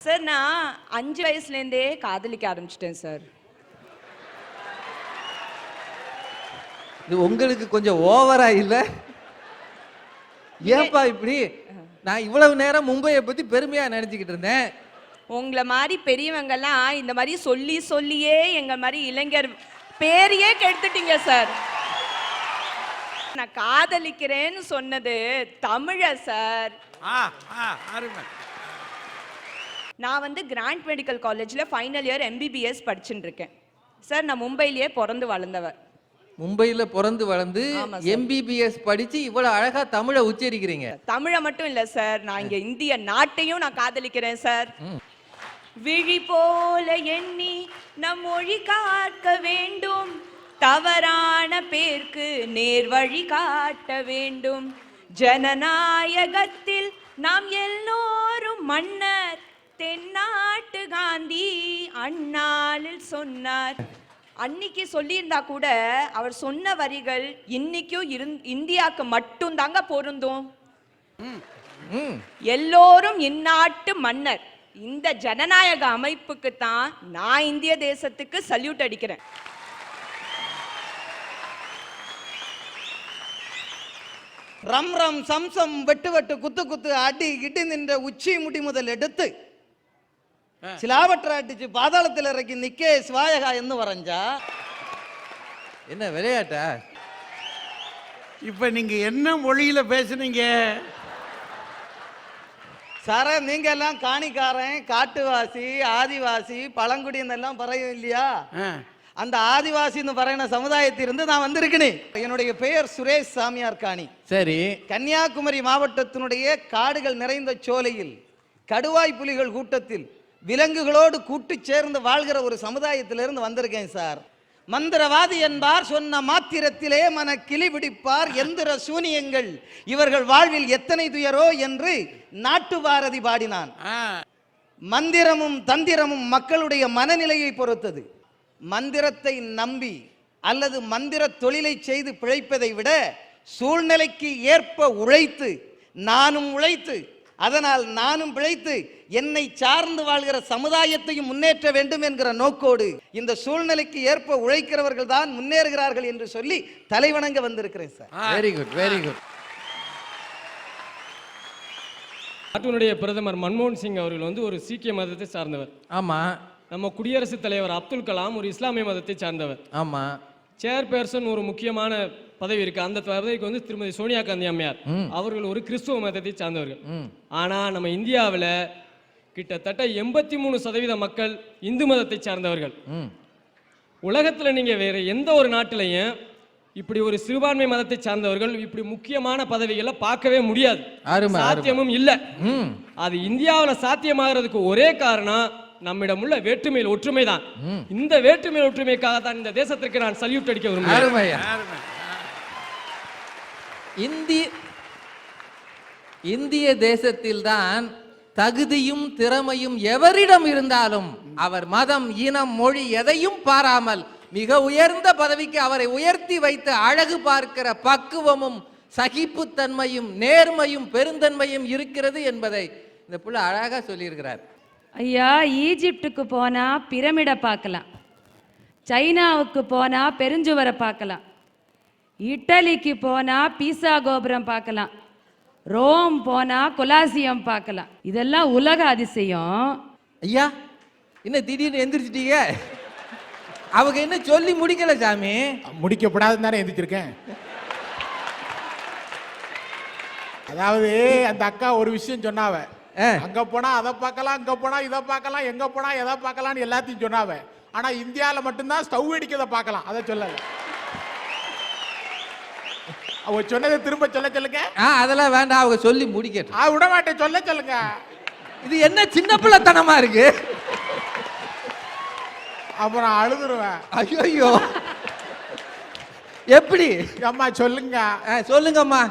Sir நான் 5 வயசுலேருந்தே காதலிக்க ஆரம்பிச்சிட்டேன் சார். இது உங்களுக்கு கொஞ்சம் ஓவரா இல்ல? ஏன்பா இப்படி? நான் இவ்வளவு நேரம் மும்பையை பத்தி பெருமையா நினைச்சுக்கிட்டு இருந்தேன். உங்களை மாதிரி பெரியவங்கெல்லாம் இந்த மாதிரி சொல்லி சொல்லியே எங்க மாதிரி இளைஞர் பேரையே கெடுத்துட்டீங்க சார். நான் காதலிக்கிறேன்னு சொன்னது தமிழ சார். நான் கிராண்ட் மெடிக்கல் காலேஜ்ல ஃபைனல் இயர் MBBS படிச்சுட்டு இருக்கேன் சார். நான் மும்பையிலேயே பிறந்து வளர்ந்தவர். மும்பையில பிறந்து வளர்ந்து MBBS படிச்சு இவ்வளவு அழகா தமிழை உச்சரிக்கிறீங்க. தமிழை மட்டும் இல்ல சார், நான் இங்க இந்திய நாட்டையும் நான் காதலிக்கிறேன் சார். விழி போல எண்ணி நம் மொழி காக்க வேண்டும், தவறான பேர்க்கு நேர் வழி காட்ட வேண்டும். ஜனநாயகத்தில் நாம் எல்லோரும் மன்னர், தென்னாட்டு காந்தி அந்நாளில் சொன்னார். அன்னைக்கு சொல்லியிருந்தா கூட அவர் சொன்ன வரிகள் இன்னைக்கும் இந்தியாவுக்கு மட்டும் தாங்க பொருந்தும். எல்லோரும் இந்நாட்டு மன்னர், இந்த ஜனநாயக அமைப்புக்கு தான் நான் இந்திய தேசத்துக்கு சல்யூட் அடிக்கிறேன். ரம் ரம் சம்சம் வெட்டு வெட்டு குத்து குத்து அடி இடி நின்ற உச்சி முடி முதல் எடுத்து சிலாவற்ற அடிச்சு பாதாளத்தில் இறக்கி நிக்கே சிவாயகா என்று வரைஞ்சா என்ன விளையாட்டா? இப்ப நீங்க என்ன மொழியில பேசுனீங்க சார? நீங்க எல்லாம் காணிக்காரன், காட்டுவாசி, ஆதிவாசி, பழங்குடி எல்லாம் பறையும் இல்லையா? அந்த ஆதிவாசின்னு பறையின சமுதாயத்திலிருந்து நான் வந்திருக்கேன். என்னுடைய பெயர் சுரேஷ் சாமியார் காணி. சரி. கன்னியாகுமரி மாவட்டத்தினுடைய காடுகள் நிறைந்த சோலையில் கடுவாய் புலிகள் கூட்டத்தில் விலங்குகளோடு கூட்டு சேர்ந்து வாழ்கிற ஒரு சமுதாயத்திலிருந்து வந்திருக்கேன் சார். மந்திரவாதி என்பார், சொன்ன மாத்திரத்திலே மன கிளி பிடிப்பார், எந்திர சூனியங்கள் இவர்கள் வாழ்வில் எத்தனை துயரோ என்று நாட்டு பாரதி பாடினான். மந்திரமும் தந்திரமும் மக்களுடைய மனநிலையை பொறுத்தது. மந்திரத்தை நம்பி அல்லது மந்திர தொழிலை செய்து பிழைப்பதை விட சூழ்நிலைக்கு ஏற்ப உழைத்து, நானும் உழைத்து, அதனால் நானும் பிழைத்து என்னை சார்ந்து வாழ்கிற சமுதாயத்தையும் முன்னேற்ற வேண்டும் என்கிற நோக்கோடு இந்த சூழ்நிலைக்கு ஏற்ப உழைக்கிறவர்கள் தான் முன்னேறுகிறார்கள் என்று சொல்லி தலைவணங்க வந்திருக்கிறேன் sir. Very good, very good. நாட்டினுடைய பிரதமர் மன்மோகன் சிங் அவர்கள் ஒரு சீக்கிய மதத்தை சார்ந்தவர். ஆமா. நம்ம குடியரசுத் தலைவர் அப்துல் கலாம் ஒரு இஸ்லாமிய மதத்தை சார்ந்தவர். ஆமா. சேர்பர்சன் ஒரு முக்கியமான பதவி இருக்கு. அந்த பதவிக்கு திருமதி சோனியா காந்தி அம்மையார் அவர்கள் ஒரு கிறிஸ்துவ மதத்தை சார்ந்தவர்கள். ஆனா நம்ம இந்தியாவில் கிட்டத்தட்ட 83% மக்கள் இந்து மதத்தை சார்ந்தவர்கள். உலகத்துல நீங்க வேற எந்த ஒரு நாட்டிலையும் இப்படி ஒரு சிறுபான்மை மதத்தை சார்ந்தவர்கள் இப்படி முக்கியமான பதவிகளை பார்க்கவே முடியாது, சாத்தியமும் இல்லை. அது இந்தியாவில் சாத்தியமாகிறதுக்கு ஒரே காரணம் நம்மிடம் உள்ள வேற்றுமையில் ஒற்றுமை தான். இந்த வேற்றுமையில் ஒற்றுமைக்காக தான் இந்த தேசத்திற்கு நான் சல்யூட் அடிக்க விரும்புகிறேன். இந்திய தேசத்தில்தான் தகுதியும் திறமையும் எவரிடம் இருந்தாலும் அவர் மதம், இனம், மொழி எதையும் பாராமல் மிக உயர்ந்த பதவிக்கு அவரை உயர்த்தி வைத்து அழகு பார்க்கிற பக்குவமும் சகிப்புத்தன்மையும் நேர்மையும் பெருந்தன்மையும் இருக்கிறது என்பதை இந்த புள்ள அழகா சொல்லியிருக்கிறார். ஐயா, ஈஜிப்டுக்கு போனா பிரமிடை பார்க்கலாம், சைனாவுக்கு போனா பெருஞ்சுவரை பார்க்கலாம், இட்டலிக்கு போனா பீசா கோபுரம் பார்க்கலாம், ரோம் போனா கொலாசியம் பார்க்கலாம். இதெல்லாம் உலக அதிசயம். ஐயா, என்ன திடீர்னு எந்திரிச்சிட்டீங்க? அவங்க என்ன சொல்லி முடிக்கல சாமி? முடிக்கப்படாதுன்னு தானே எந்திரிச்சிருக்கேன். அதாவது அந்த அக்கா ஒரு விஷயம் சொன்னாவ, அங்க போனா அதை பார்க்கலாம், அங்க போனா இதை பார்க்கலாம், எங்க போனா எதை பார்க்கலாம்னு எல்லாத்தையும் சொன்னாவ. ஆனா இந்தியாவில் மட்டும்தான் ஸ்டவ் அடிக்கிறத பார்க்கலாம், அதை சொல்லல. அவ சொன்னதை திரும்ப சொல்லுங்க. அதெல்லாம் வேண்டாம், அவங்க சொல்லி முடிக்கட்டும். விட மாட்டேன், சொல்லுங்க. இது என்ன சின்ன பிள்ளைத்தனமா இருக்கு? அப்புறம் அழுதுருவேன். ஐயோ, எப்படி அம்மா சொல்லுங்க. சொல்லுங்கம்மா.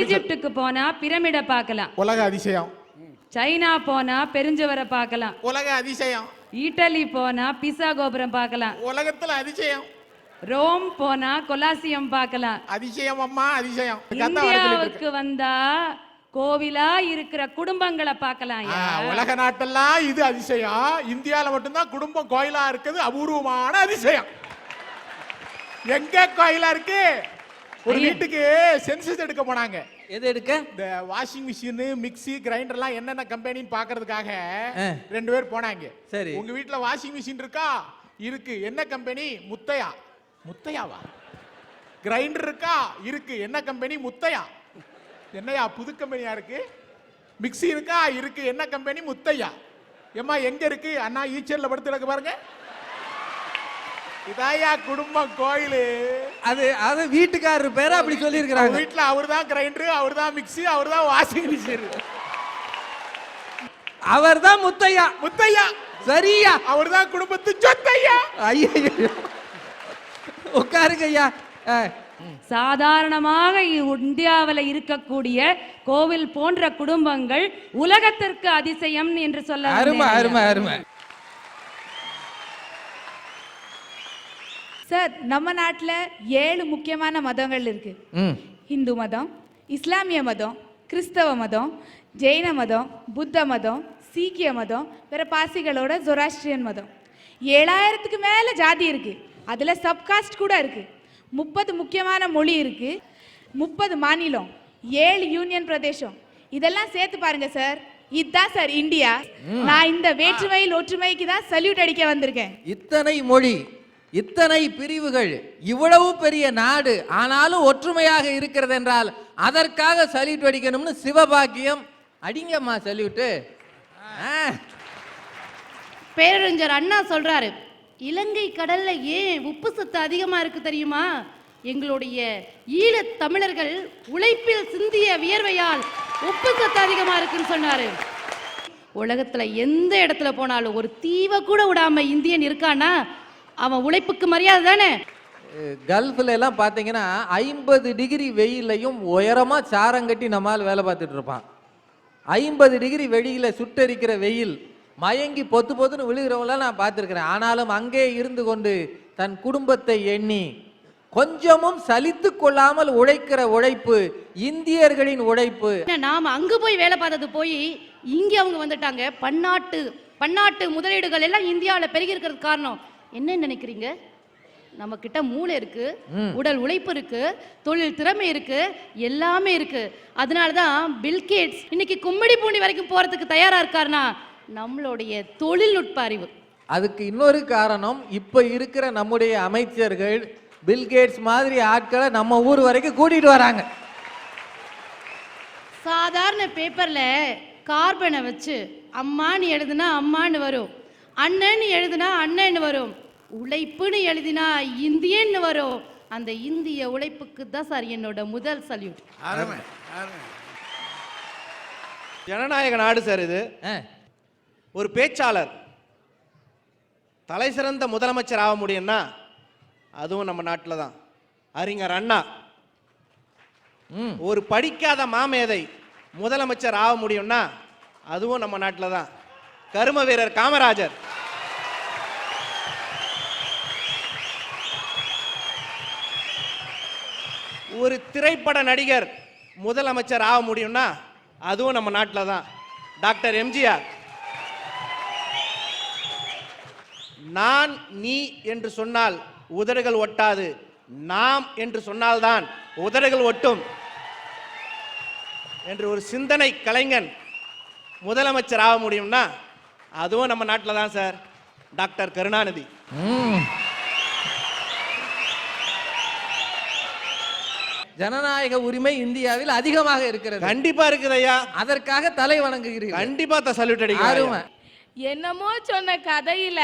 ஈஜிப்டுக்கு போனா பிரமிடை பார்க்கலாம், உலக அதிசயம். சைனா போனா பெருஞ்சுவரை பார்க்கலாம், உலக அதிசயம். இட்டலி போனா பீசா கோபுரம் பார்க்கலாம், உலகத்துல அதிசயம். ரோம் போனா கொலாசியம் பார்க்கலாம். அதிசயம் அம்மா, அதிசயம். இந்தியாவுக்கு வந்தா கோவிலா இருக்கிற குடும்பங்களை பார்க்கலாம் ஐயா. உலக நாட்டெல்லாம் இது அதிசயம், இந்தியால மட்டும்தான் குடும்பம் கோயிலா இருக்குது அபூர்வமான அதிசயம். எங்க கோயிலா இருக்கு? ஒரு வீட்டுக்கு சென்சஸ் எடுக்க போனாங்க. எது எடுக்க? இந்த வாஷிங் மிஷின், மிக்ஸி, கிரைண்டர் எல்லாம் என்னென்ன கம்பெனின்னு பாக்குறதுக்காக 2 பேர் போனாங்க. சரி. உங்க வீட்டுல வாஷிங் மிஷின் இருக்கா? இருக்கு. என்ன கம்பெனி? முத்தையா. முத்தையாவா? கிரைண்டர் இருக்கா? இருக்கு. என்ன கம்பெனி? முத்தையா. என்னையா புது கம்பெனியா இருக்கு? மிக்ஸி இருக்கா? இருக்கு. என்ன கம்பெனி? முத்தையா. ஏம்மா எங்க இருக்கு? அண்ணா ஈச்சர்ல படுத்து கிடக்கு பாருங்க. இதாயா குடும்பம் கோயிலு. அது வீட்டுக்காரர் பேரை அப்படி சொல்லி இருக்கிறாங்க. வீட்டுல அவர்தான் கிரைண்டர், அவர்தான் மிக்ஸி, அவர்தான் வாஷிங் மிஷின். அவர்தான் முத்தையா. முத்தையா சரியா? அவர்தான் குடும்பத்து சொத்தையா. ஐயா உட்காருங்க ஐயா. சாதாரணமாக இந்தியாவில் இருக்கக்கூடிய கோவில் போன்ற குடும்பங்கள் உலகத்திற்கு அதிசயம் என்று சொல்ல அருமை அருமை அருமை. சார், நம்ம நாட்டில் 7 முக்கியமான மதங்கள் இருக்கு. இந்து மதம், இஸ்லாமிய மதம், கிறிஸ்தவ மதம், ஜெயின மதம், புத்த மதம், சீக்கிய மதம், பிற பாசிகளோட ஜொராஸ்ட்ரியன் மதம். 7000க்கு மேல ஜாதி இருக்கு. அதுல சப்காஸ்ட் கூட இருக்கு. 30 முக்கியமான மொழி இருக்கு. 30 மாநிலம், 7 யூனியன் பிரதேசம். இதெல்லாம் சேர்த்து பாருங்க சார். இதுதான் சார் இந்தியா. நான் இந்த வேற்றுமையில் ஒற்றுமைக்கு தான் சல்யூட் அடிக்க வந்திருக்கேன். இத்தனை மொழி, இத்தனை பிரிவுகள், இவ்வளவு பெரிய நாடு, ஆனாலும் ஒற்றுமையாக இருக்கிறது என்றால் அதற்காக சல்யூட் அடிக்கணும்னு சிவபாக்கியம். அடிங்கம்மா சல்யூட்டு. பேரறிஞர் அண்ணா சொல்றாரு, இலங்கை கடல்ல ஏன் உப்பு சத்து அதிகமா இருக்கு தெரியுமா? எங்களுடைய ஈழத் தமிழர்கள் உழைப்பில் சிந்திய வியர்வையால் உப்பு சத்து அதிகமா இருக்குன்னு சொன்னாரு. உலகத்துல எந்த இடத்துல போனாலும் ஒரு தீவை கூட விடாம இந்தியன் இருக்கானா அவன் உழைப்புக்கு மரியாதை தானே. கல்ஃப்ல எல்லாம் பாத்தீங்கன்னா 50 டிகிரி வெயிலையும் உயரமா சாரங்கட்டி நம்மால் வேலை பார்த்துட்டு இருப்பான். 50 டிகிரி வெளியில சுட்டரிக்கிற வெயில் மயங்கி பொத்து பொத்துன்னு விழுகிறவங்களாம் நான் பார்த்துருக்கிறேன். ஆனாலும் அங்கே இருந்து கொண்டு தன் குடும்பத்தை எண்ணி கொஞ்சமும் சலித்து கொள்ளாமல் உழைக்கிற உழைப்பு இந்தியர்களின் உழைப்பு. நாம அங்கு போய் வேலை பார்த்தது போய் இங்க அவங்க வந்துட்டாங்க. பன்னாட்டு முதலீடுகள் எல்லாம் இந்தியாவில் பெருகி இருக்கிறது காரணம் என்ன நினைக்கிறீங்க? நம்ம கிட்ட மூளை இருக்கு, உடல் உழைப்பு இருக்கு, தொழில் திறமை இருக்கு, எல்லாமே இருக்கு. அதனாலதான் பில்கேட்ஸ் இன்னைக்கு கும்மிடி பூண்டி வரைக்கும் போறதுக்கு தயாரா இருக்காருன்னா நம்மளுடைய தொழில்நுட்ப அறிவு. அதுக்கு இன்னொரு காரணம், இப்ப இருக்கிற நம்முடைய அமைச்சர்கள் பில்கேட்ஸ் மாதிரி ஆட்களை நம்ம ஊர் வரைக்கும் கூட்டிட்டு வராங்க. சாதாரண பேப்பர்ல கார்பனை வச்சு அம்மான்னு எழுதுனா அம்மான்னு வரும், அண்ணன்னு எழுதுனா அண்ணன்னு வரும், உழைப்புன்னு எழுதினா இந்தியன்னு வரும். அந்த இந்திய உழைப்புக்கு தான் சார் என்னோட முதல் சல்யூட். ஜனநாயக நாடு சார் இது. ஒரு பேச்சாளர் தலை சிறந்த முதலமைச்சர் ஆக முடியும்னா அதுவும் நம்ம நாட்டில் தான். அறிஞர் அண்ணா. ஒரு படிக்காத மாமேதை முதலமைச்சர் ஆக முடியும்னா அதுவும் நம்ம நாட்டில் தான். கரும வீரர் காமராஜர். ஒரு திரைப்பட நடிகர் முதலமைச்சர் ஆக முடியும்னா அதுவும் நம்ம நாட்டில் தான். டாக்டர் எம்ஜிஆர். நான் நீ என்று சொன்னால் உதடுகள் ஒட்டாது, நாம் என்று சொன்னால்தான் உதடுகள் ஒட்டும் என்று ஒரு சிந்தனை கலைஞன் முதலமைச்சர் ஆக முடியும்னா அதுவும் நம்ம நாட்டில் தான் சார். டாக்டர் கருணாநிதி. ஜனநாயக உரிமை இந்தியாவில் அதிகமாக இருக்கிறது. கண்டிப்பா இருக்குது ஐயா. அதற்காக தலை வணங்குகிறீர்கள். கண்டிப்பா சல்யூட் அடிக்கிறேன். என்னமோ சொன்ன கதையில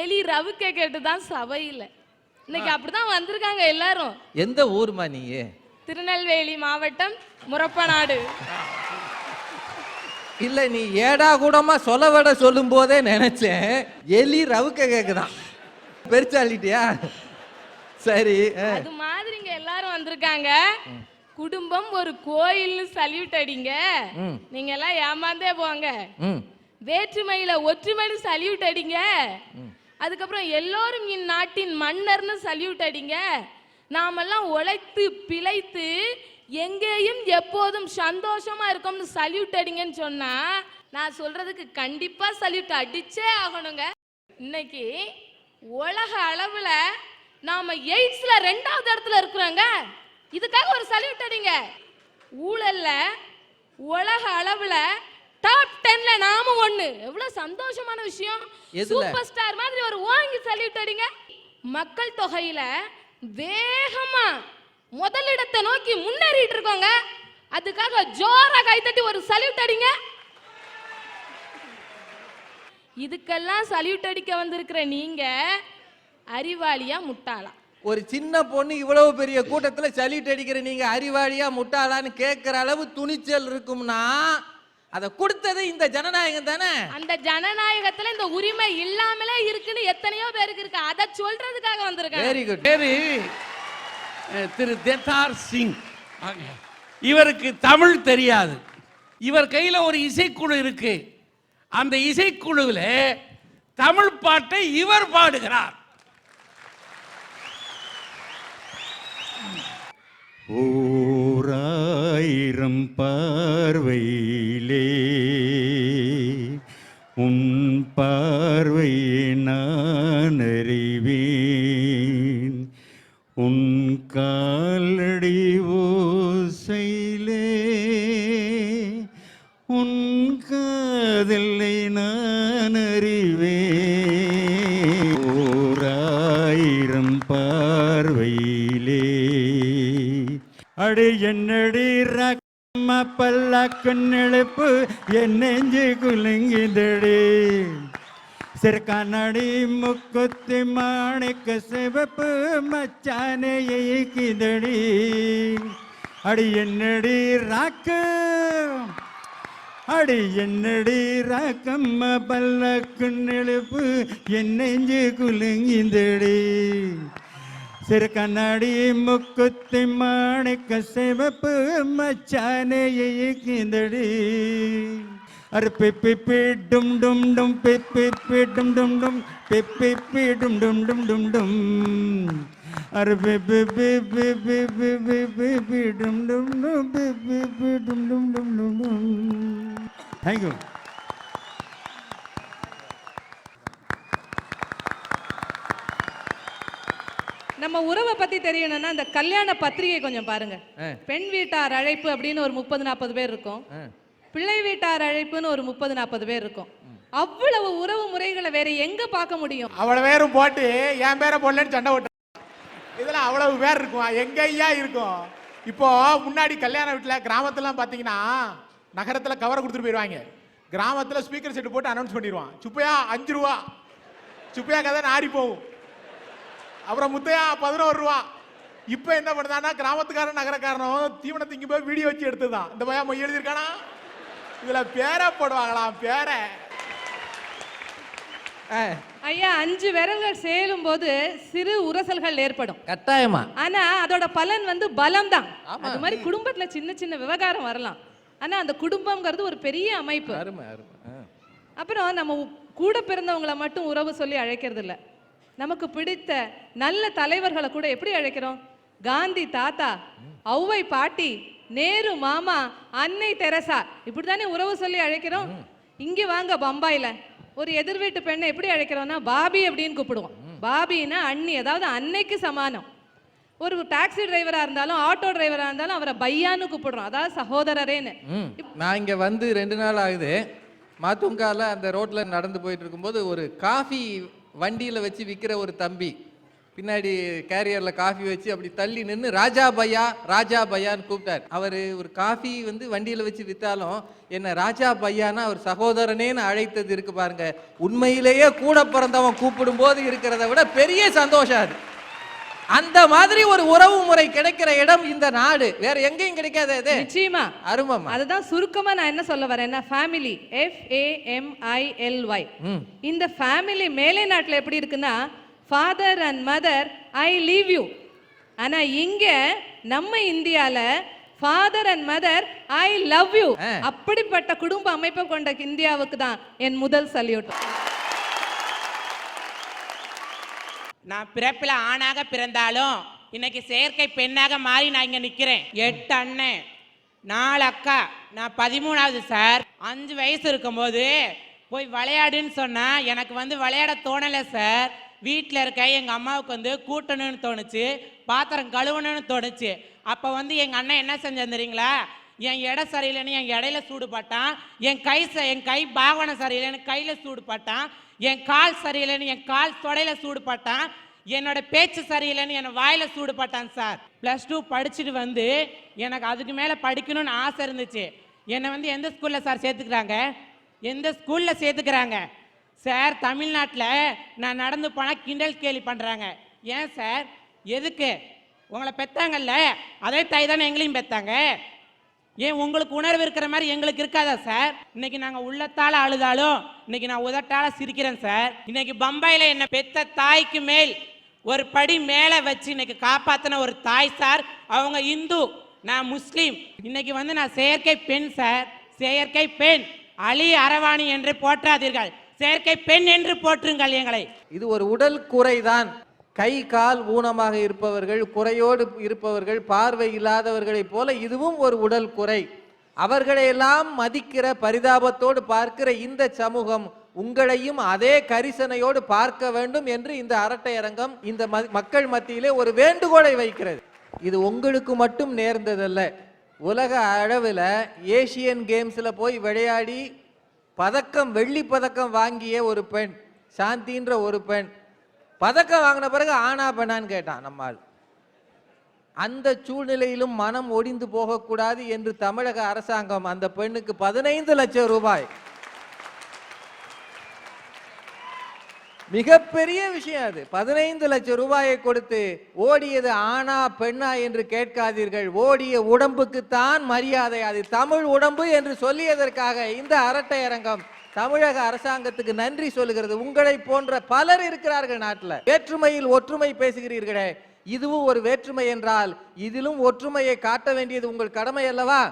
எலி ரவுக்க கேட்டுதான் சபையில. இன்னைக்கு அப்படிதான் வந்திருக்காங்க எல்லாரும். எந்த ஊர்மா நீ? திருநெல்வேலி மாவட்டம் முரப்பநாடு. இல்ல, நீ ஏடா கூடமா சொலவட சொல்லும் போதே நினைச்சேன் எலி ரவுக்க கேக்குதான். பெருச்சாலிட்டியா? சரி. அது மாதிரி இங்க எல்லாரும் வந்திருக்காங்க. குடும்பம் ஒரு கோயில்னு சல்யூட் அடிங்க. நீங்க எல்லாம் ஏமாந்தே போங்க. வேற்றுமையில ஒற்றுமைன்னு சல்யூட் அடிங்க. அதுக்கப்புறம் எல்லோரும் இந்நாட்டின் மன்னர்னு சல்யூட் அடிங்க. நாமெல்லாம் உழைத்து பிழைத்து எங்கேயும் எப்போதும் சந்தோஷமா இருக்கும்னு சல்யூட் அடிங்கன்னு சொன்னா நான் சொல்றதுக்கு கண்டிப்பா சல்யூட் அடிச்சே ஆகணுங்க. இன்னைக்கு உலக அளவுல நாம எய்ட்ஸ்ல 2வது இடத்துல இருக்கிறோங்க. இதுக்காக ஒரு சல்யூட் அடிங்க. ஊழல்ல உலக அளவுல டாப் 10ல நாம ஒண்ணு. எவ்வளவு சந்தோஷமான விஷயம். சூப்பர் ஸ்டார் மாதிரி ஒரு வாங்கி சல்யூட் அடிங்க. மக்கள் தொகையில வேகமா முதலிடத்தை நோக்கி முன்னேறிட்டு இருக்கோங்க. அதுக்காக ஜோரா கைத்தட்டி ஒரு சல்யூட் அடிங்க. இதுக்கெல்லாம் சல்யூட் அடிக்க வந்திருக்கிற நீங்க அறிவாளியா முட்டாளா? ஒரு சின்ன பொண்ணு இவ்வளவு பெரிய கூட்டத்துல சல்யூட் அடிக்கிற நீங்க அறிவாளியா முட்டாளான்னு கேட்கிற அளவு துணிச்சல் இருக்கும்னா அதை கொடுத்தது இந்த ஜனநாயகம் தானே. அந்த ஜனநாயகத்துல இந்த உரிமை இல்லாமலே இருக்குன்னு எத்தனையோ பேருக்கு இருக்கு. அதை சொல்றதுக்காக வந்திருக்காங்க. Very good. பேரு திரு தேத்தார் சிங். இவருக்கு தமிழ் தெரியாது. இவர் கையில ஒரு இசைக்குழு இருக்கு. அந்த இசைக்குழுவில் தமிழ் பாட்டை இவர் பாடுகிறார். ஓராயிரம் பார்வையிலே உன் பார்வை நான் அறிவேன், உன் காலடி ஓசையிலே உன் காதலை நான் அறிவேன். ஓராயிரம் பார்வையிலே அடி என்னடி ரக்கம்ம பல்லாக்கு நெழுப்பு என் நெஞ்சு குலுங்கிதடி, சிறுக்கானடி முக்குத்தி மாணிக்க சிவப்பு மச்சானே இயக்கிதடி. அடி என்னடி ராக்கு, அடி என்னடி ராக்கம்ம பல்லாக்கு நெழுப்பு என் நெஞ்சு குலுங்கிதடி, சிறு கண்ணாடி முக்குத்தி மாணிக்க சிவப்பு மச்சானே இயக்கிதடி. அரு பிப்பி டும் டும் டும் பிப்பி டும் டும் டும் பிப்பி டும் டும் டும் டும் டும் அரு பிப்பி டும் டும் டும் பிப்பி டும் டும் டும் டும் டும். தேங்க்யூ. நம்ம உறவை பத்தி தெரியணும்னா இந்த கல்யாண பத்திரிகை கொஞ்சம் பாருங்க. பெண் வீட்டார் அழைப்பு அப்படின்னு ஒரு 30-40 பேர் இருக்கும். பிள்ளை வீட்டார் அழைப்புன்னு ஒரு 30-40 பேர் இருக்கும். அவ்வளவு உறவு முறைகளை வேற எங்க பார்க்க முடியும்? அவ்வளவு பேரும் போட்டு என் பேரை போடலன்னு சண்டை ஓட்டு. இதுல அவ்வளவு பேர் இருக்கும், எங்க ஐயா இருக்கும். இப்போ முன்னாடி கல்யாண வீட்டுல கிராமத்துலாம் பாத்தீங்கன்னா நகரத்துல கவரை கொடுத்துட்டு போயிடுவாங்க. கிராமத்துல ஸ்பீக்கர் செட்டு போட்டு அனௌன்ஸ் பண்ணிடுவான், சுப்பையா 5 ரூபா, சுப்பையா கதை நாரி போகும், அப்புறம் முத்தையா 11 ரூபா. இப்ப என்ன பண்ணுதான்னா கிராமத்துக்காரன் நகரக்காரனும் தீவனத்தை இங்க போய் வீடியோ வச்சு எடுத்துதான். இந்த பையன் மொய் எழுதியிருக்கானா, இதுல பேரை போடுவாங்களாம். பேரை ஐயா 5 விரல்கள் சேரும் போது சிறு உரசல்கள் ஏற்படும் கட்டாயமா. ஆனா அதோட பலன் வந்து பலம் தான். அது மாதிரி குடும்பத்துல சின்ன சின்ன விவகாரம் வரலாம், ஆனா அந்த குடும்பம்ங்கிறது ஒரு பெரிய அமைப்பு. அப்புறம் நம்ம கூட பிறந்தவங்களை மட்டும் உறவு சொல்லி அழைக்கிறது இல்ல, நமக்கு பிடித்த நல்ல தலைவர்களை கூட எப்படி அழைக்கிறோம்? காந்தி தாத்தா, ஔவை பாட்டி, நேரு மாமா, அன்னை தெரசா, இப்படித்தானே உறவு சொல்லி அழைக்கிறோம். இங்க வாங்க பம்பாயில ஒரு எதிர் வீட்டு பெண்ணை எப்படி அழைக்கிறோம்னா பாபி அப்படின்னு கூப்பிடுவோம். பாபின்னா அண்ணி, அதாவது அன்னைக்கு சமானம். ஒரு டாக்ஸி டிரைவரா இருந்தாலும் ஆட்டோ டிரைவரா இருந்தாலும் அவரை பையான்னு கூப்பிடுறோம், அதாவது சகோதரரேன்னு. நான் இங்க வந்து 2 நாள் ஆகுது. மாத்துங்கால அந்த ரோட்ல நடந்து போயிட்டு இருக்கும்போது ஒரு காஃபி வண்டியில வச்சு விற்கிற ஒரு தம்பி பின்னாடி கேரியர்ல காஃபி வச்சு அப்படி தள்ளி நின்று ராஜா பையா ராஜா பையான்னு கூப்பிட்டார். அவர் ஒரு காஃபி வந்து வண்டியில வச்சு வித்தாலும் என்ன ராஜா பையானா அவர் சகோதரனேன்னு அழைத்தது இருக்கு பாருங்க. உண்மையிலேயே கூட பிறந்தவன் கூப்பிடும் போது இருக்கிறத விட பெரிய சந்தோஷம் அது. அந்த மாதிரி ஒரு உறவு முறை கிடைக்கிற இடம் இந்த நாடு, வேற எங்கேயும் கிடைக்காது. நிச்சயமா அருமம். அதுதான் சுருக்கமா நான் என்ன சொல்ல வரேன்னா ஃபேமிலி, FAMILY. இந்த ஃபேமிலி மேலை நாட்டுல எப்படி இருக்குன்னா father and mother I leave you. ஆனா இங்க நம்ம இந்தியால father and mother I love you. அப்படிப்பட்ட குடும்ப அமைப்பை கொண்ட இந்தியாவுக்கு தான் என் முதல் சல்யூட். நான் பிறப்பில் ஆணாக பிறந்தாலும் இன்னைக்கு செயற்கை பெண்ணாக மாறி நான் இங்க நிக்கிறேன். 8 அண்ணன் 4 அக்கா, நான் 13வது சார். 5 வயசு இருக்கும்போது போய் விளையாடுன்னு சொன்னா எனக்கு வந்து விளையாட தோணலை சார். வீட்டில் இருக்க எங்கள் அம்மாவுக்கு வந்து கூட்டணும்னு தோணுச்சு, பாத்திரம் கழுவணும்னு தோணுச்சு. அப்போ வந்து எங்கள் அண்ணன் என்ன செஞ்சேன் தெரியுங்களா? என் எடை சரியில்லைன்னு என் இடையில சூடு பட்டான், என் கை பாவனை சரியில்லைன்னு கையில் சூடு பட்டான், என் கால் சரியில்லைன்னு என் கால் தொடையில சூடு பட்டான், என்னோட பேச்சு சரியில்லைன்னு என் வாயில சூடு பட்டான் சார். +2 படிச்சுட்டு வந்து எனக்கு அதுக்கு மேலே படிக்கணும்னு ஆசை இருந்துச்சு. என்னை வந்து எந்த ஸ்கூலில் சார் சேர்த்துக்கிறாங்க? எந்த ஸ்கூலில் சேர்த்துக்கிறாங்க சார்? தமிழ்நாட்டில் நான் நடந்து போனால் கிண்டல் கேலி பண்ணுறாங்க. ஏன் சார்? எதுக்கு? உங்களை பெற்றாங்கல்ல, அதே தாய் தானே எங்களையும் பெற்றாங்க. ஏன் உங்களுக்கு உணர்வு இருக்கிற மாதிரி எங்களுக்கு இருக்காதா சார்? இன்னைக்கு நாங்கள் உள்ளத்தால் அழுதாலும் இன்னைக்கு நான் உதட்டால சிரிக்கிறேன் சார். இன்னைக்கு பம்பாயில் என்னை பெற்ற தாய்க்கு மேல் ஒரு படி மேலே வச்சு இன்னைக்கு காப்பாற்றின ஒரு தாய் சார். அவங்க இந்து, நான் முஸ்லீம். இன்னைக்கு வந்து நான் செயற்கை பெண் சார். செயற்கை பெண். அலி அரவாணி என்று போற்றாதீர்கள், செயற்கை பெண் என்று போற்றுங்கள் எங்களை. இது ஒரு உடல் குறைதான். கை கால் ஊனமாக இருப்பவர்கள், குறையோடு இருப்பவர்கள், பார்வை இல்லாதவர்களைப் போல இதுவும் ஒரு உடல் குறை. அவர்களையெல்லாம் மதிக்கிற, பரிதாபத்தோடு பார்க்கிற இந்த சமூகம் உங்களையும் அதே கரிசனையோடு பார்க்க வேண்டும் என்று இந்த அரட்டை அரங்கம் இந்த மக்கள் மத்தியிலே ஒரு வேண்டுகோளை வைக்கிறது. இது உங்களுக்கு மட்டும் நேர்ந்ததல்ல. உலக அளவில் ஏசியன் கேம்ஸில் போய் விளையாடி வெள்ளி பதக்கம் வாங்கிய ஒரு பெண், சாந்தின்ற ஒரு பெண், பதக்கம் வாங்கின பிறகு ஆனா பெண்ணான்னு கேட்டான் நம்மால். அந்த சூழ்நிலையிலும் மனம் ஒடிந்து போகக்கூடாது என்று தமிழக அரசாங்கம் அந்த பெண்ணுக்கு 15 லட்சம் ரூபாய், மிகப்பெரிய விஷயம் அது, 15 லட்சம் ரூபாயை கொடுத்து ஓடியது ஆனா பெண்ணா என்று கேட்காதீர்கள். ஓடிய உடம்புக்குத்தான் மரியாதை, அது தமிழ் உடம்பு என்று சொல்லியதற்காக இந்த அரட்டை அரங்கம் தமிழக அரசாங்கத்துக்கு நன்றி சொல்லுகிறது. உங்களை போன்ற பலர் இருக்கிறார்கள் நாட்டில். வேற்றுமையில் ஒற்றுமை பேசுகிறீர்களே, இதுவும் ஒரு வேற்றுமை என்றால் இதிலும் ஒற்றுமையை காட்ட வேண்டியது உங்கள் கடமை அல்லவா?